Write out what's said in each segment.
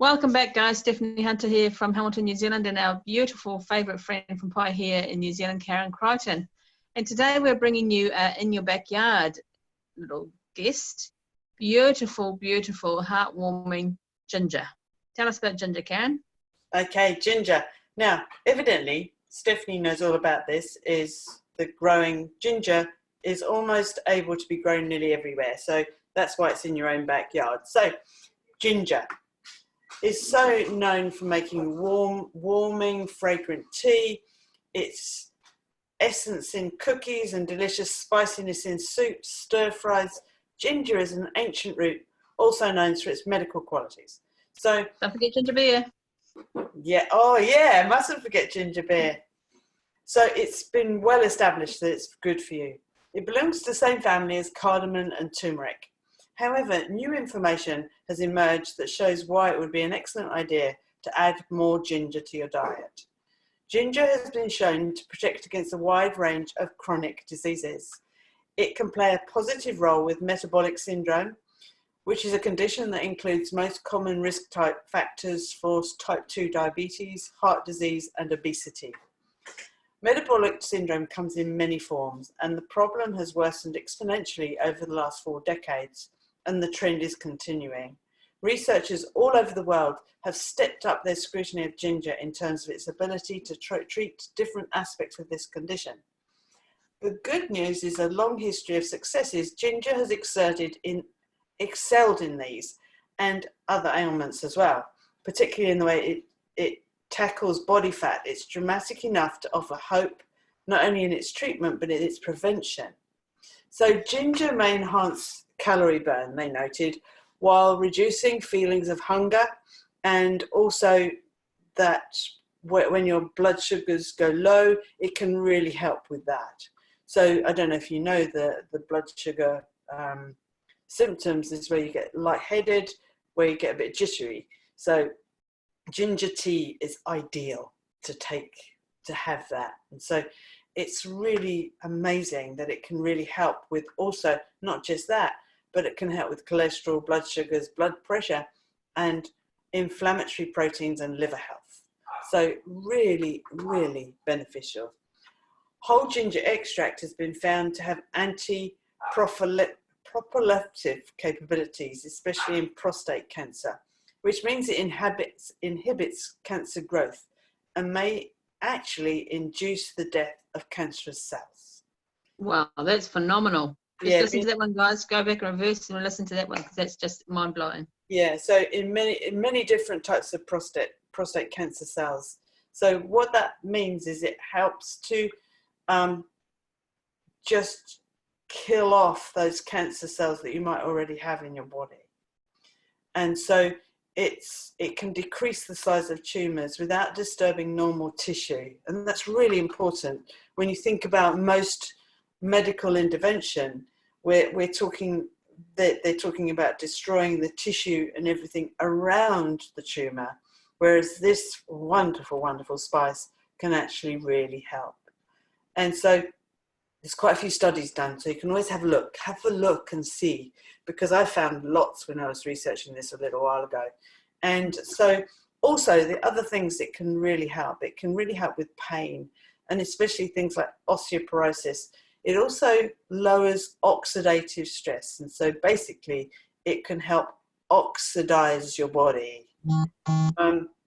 Welcome back, guys. Stephanie Hunter here from Hamilton, New Zealand, and our beautiful favourite friend from Pai here in New Zealand, Karen Crichton. And today we're bringing you in your backyard little guest, beautiful, beautiful, heartwarming ginger. Tell us about ginger, Karen. Okay, ginger. Now, evidently, Stephanie knows all about this, is the growing ginger is almost able to be grown nearly everywhere. So that's why it's in your own backyard. So ginger is so known for making warming, fragrant tea. It's essence in cookies and delicious spiciness in soups, stir fries. Ginger is an ancient root, also known for its medical qualities. So don't forget ginger beer. Yeah, oh yeah, mustn't forget ginger beer. So it's been well established that it's good for you. It belongs to the same family as cardamom and turmeric. However, new information has emerged that shows why it would be an excellent idea to add more ginger to your diet. Ginger has been shown to protect against a wide range of chronic diseases. It can play a positive role with metabolic syndrome, which is a condition that includes most common risk type factors for type 2 diabetes, heart disease, and obesity. Metabolic syndrome comes in many forms, and the problem has worsened exponentially over the last 4 decades, and the trend is continuing. Researchers all over the world have stepped up their scrutiny of ginger in terms of its ability to treat different aspects of this condition. The good news is a long history of successes. Ginger has excelled in these and other ailments as well, particularly in the way it tackles body fat. It's dramatic enough to offer hope, not only in its treatment, but in its prevention. So ginger may enhance calorie burn, they noted, while reducing feelings of hunger, and also that when your blood sugars go low, it can really help with that. So I don't know if you know the blood sugar symptoms is where you get lightheaded, where you get a bit jittery. So ginger tea is ideal to have that. And so it's really amazing that it can really help with also not just that, but it can help with cholesterol, blood sugars, blood pressure, and inflammatory proteins and liver health. So really, really beneficial. Whole ginger extract has been found to have anti-proliferative capabilities, especially in prostate cancer, which means it inhibits cancer growth and may actually induce the death of cancerous cells. Wow, that's phenomenal. Just listen to that one, guys. Go back and reverse and listen to that one because that's just mind-blowing. Yeah, so in many different types of prostate cancer cells. So what that means is it helps to just kill off those cancer cells that you might already have in your body. And so it can decrease the size of tumours without disturbing normal tissue. And that's really important. When you think about most medical intervention, we're talking, they're talking about destroying the tissue and everything around the tumour, whereas this wonderful, wonderful spice can actually really help. And so there's quite a few studies done, so you can always have a look and see, because I found lots when I was researching this a little while ago. And so also the other things it can really help with pain, and especially things like osteoporosis. It also lowers oxidative stress, and so basically it can help oxidize your body.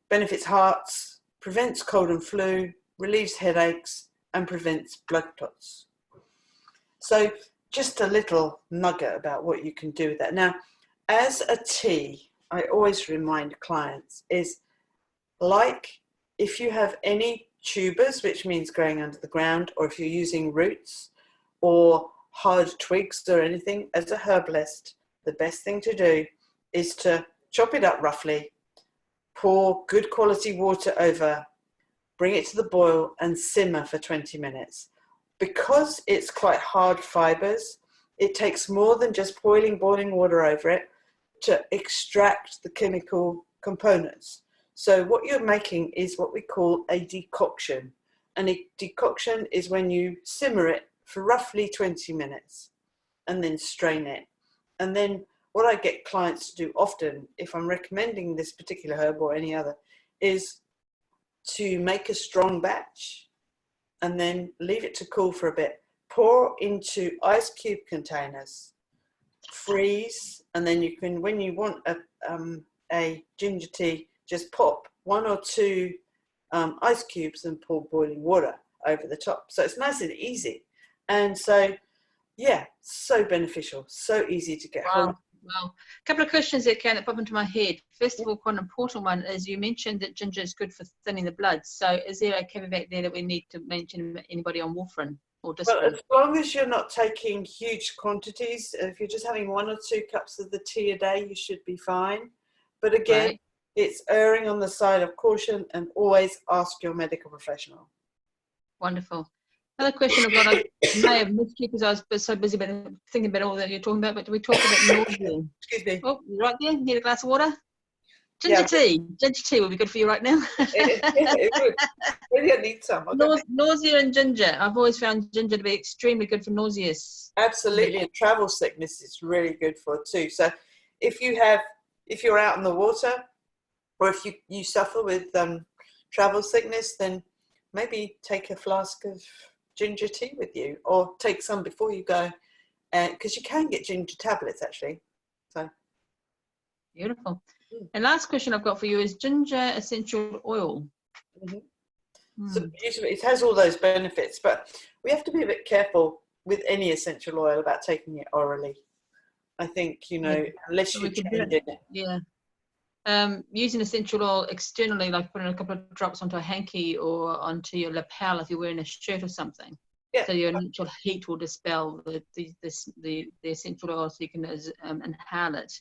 Benefits hearts, prevents cold and flu, relieves headaches, and prevents blood clots. So just a little nugget about what you can do with that. Now, as a tea, I always remind clients is like if you have any tubers, which means growing under the ground, or if you're using roots or hard twigs or anything, as a herbalist, the best thing to do is to chop it up roughly, pour good quality water over, bring it to the boil and simmer for 20 minutes. Because it's quite hard fibers, it takes more than just boiling water over it to extract the chemical components. So what you're making is what we call a decoction. And a decoction is when you simmer it for roughly 20 minutes and then strain it. And then what I get clients to do often, if I'm recommending this particular herb or any other, is to make a strong batch and then leave it to cool for a bit. Pour into ice cube containers, freeze, and then you can, when you want a ginger tea, just pop 1 or 2 ice cubes and pour boiling water over the top. So it's nice and easy. And so, yeah, so beneficial, so easy to get hold of. Wow. A couple of questions that pop into my head. First of all, quite an important one is you mentioned that ginger is good for thinning the blood. So is there a caveat there that we need to mention anybody on warfarin or Well, Disprin? as long as you're not taking huge quantities, if you're just having 1 or 2 cups of the tea a day, you should be fine. But again, Right. it's erring on the side of caution, and always ask your medical professional. Wonderful. Another question I've got, I may have missed you because I was so busy thinking about all that you're talking about, but do we talk about nausea? Excuse me. Oh, you right there? Need a glass of water? Ginger tea would be good for you right now. It would. Maybe I need some. Nausea and ginger. I've always found ginger to be extremely good for nauseous. Absolutely, and travel sickness is really good for it too. So if you're out in the water, or if you suffer with travel sickness, then maybe take a flask of ginger tea with you, or take some before you go, because you can get ginger tablets actually. So Beautiful. And last question I've got for you is ginger essential oil. So it has all those benefits, but we have to be a bit careful with any essential oil about taking it orally. I think, unless you trained it. Yeah. Using essential oil externally, like putting a couple of drops onto a hanky or onto your lapel if you're wearing a shirt or something. Yeah. So your natural heat will dispel the essential oil, so you can inhale it.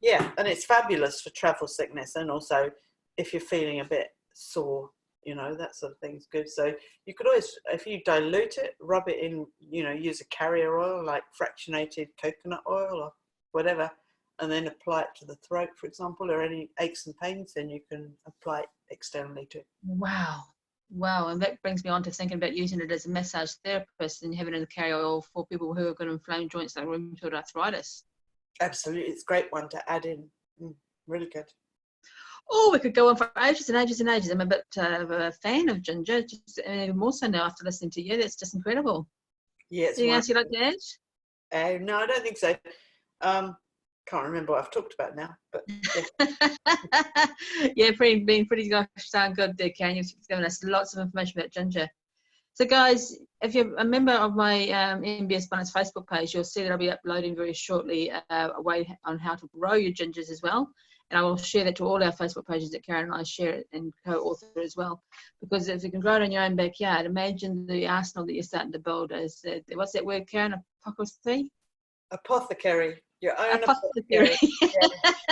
Yeah, and it's fabulous for travel sickness, and also if you're feeling a bit sore, that sort of thing's good. So you could always, if you dilute it, rub it in, use a carrier oil like fractionated coconut oil or whatever, and then apply it to the throat, for example, or any aches and pains, then you can apply it externally too. Wow. And that brings me on to thinking about using it as a massage therapist and having it in the carrier oil for people who have got inflamed joints like rheumatoid arthritis. Absolutely. It's a great one to add in. Really good. Oh, we could go on for ages and ages and ages. I'm a bit of a fan of ginger, just more so now after listening to you. That's just incredible. Yeah. Anything else you'd like to add? No, I don't think so. Can't remember what I've talked about now, but yeah. Yeah, been pretty gosh darn good there, Karen. You've given us lots of information about ginger. So guys, if you're a member of my MBS Balance Facebook page, you'll see that I'll be uploading very shortly a way on how to grow your gingers as well. And I will share that to all our Facebook pages that Karen and I share it and co-author as well. Because if you can grow it in your own backyard, imagine the arsenal that you're starting to build as, what's that word, Karen? Apothecary? Apothecary. Your own apothecary.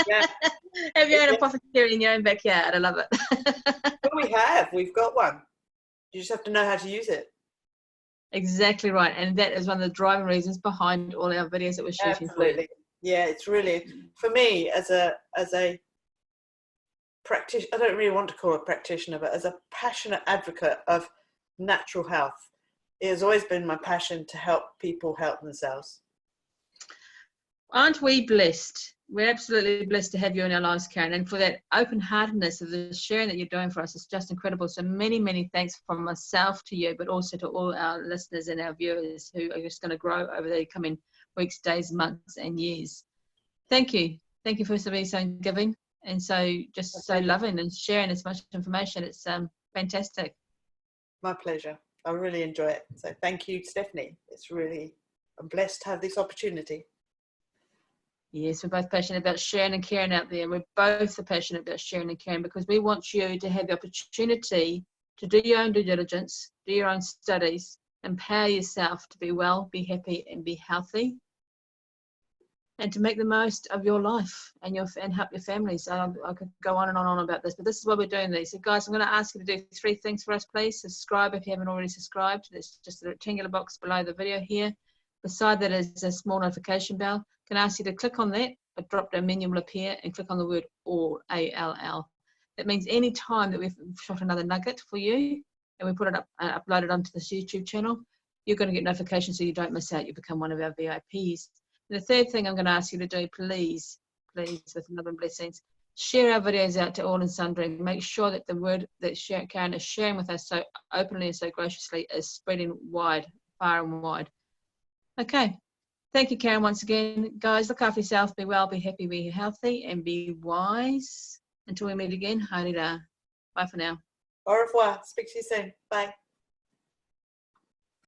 Yeah. Have your own apothecary in your own backyard. I love it. We've got one. You just have to know how to use it. Exactly right. And that is one of the driving reasons behind all our videos that we're shooting. Absolutely. Yeah, it's really, for me, as a practitioner, I don't really want to call it a practitioner, but as a passionate advocate of natural health, it has always been my passion to help people help themselves. Aren't we blessed? We're absolutely blessed to have you in our lives, Karen, and for that open-heartedness of the sharing that you're doing for us. It's just incredible. So many, many thanks from myself to you, but also to all our listeners and our viewers who are just going to grow over the coming weeks, days, months, and years. Thank you. Thank you for being so giving and so loving and sharing as much information. It's fantastic. My pleasure. I really enjoy it. So thank you, Stephanie. I'm blessed to have this opportunity. Yes, we're both passionate about sharing and caring out there. We're both passionate about sharing and caring because we want you to have the opportunity to do your own due diligence, do your own studies, empower yourself to be well, be happy, and be healthy, and to make the most of your life and help your families. I could go on and on about this, but this is why we're doing these. So guys, I'm going to ask you to do 3 things for us, please. Subscribe if you haven't already subscribed. There's just a rectangular box below the video here. Beside that is a small notification bell. I can ask you to click on that. A drop-down menu will appear and click on the word all, A-L-L. That means any time that we've shot another nugget for you and we put it up, upload it onto this YouTube channel, you're going to get notifications so you don't miss out. You become one of our VIPs. The third thing I'm going to ask you to do, please, with love and blessings, share our videos out to all and sundry. Make sure that the word that Karen is sharing with us so openly and so graciously is spreading wide, far and wide. Okay. Thank you, Karen, once again. Guys, look after yourself. Be well, be happy, be healthy, and be wise. Until we meet again, haere rā. Bye for now. Au revoir. Speak to you soon. Bye.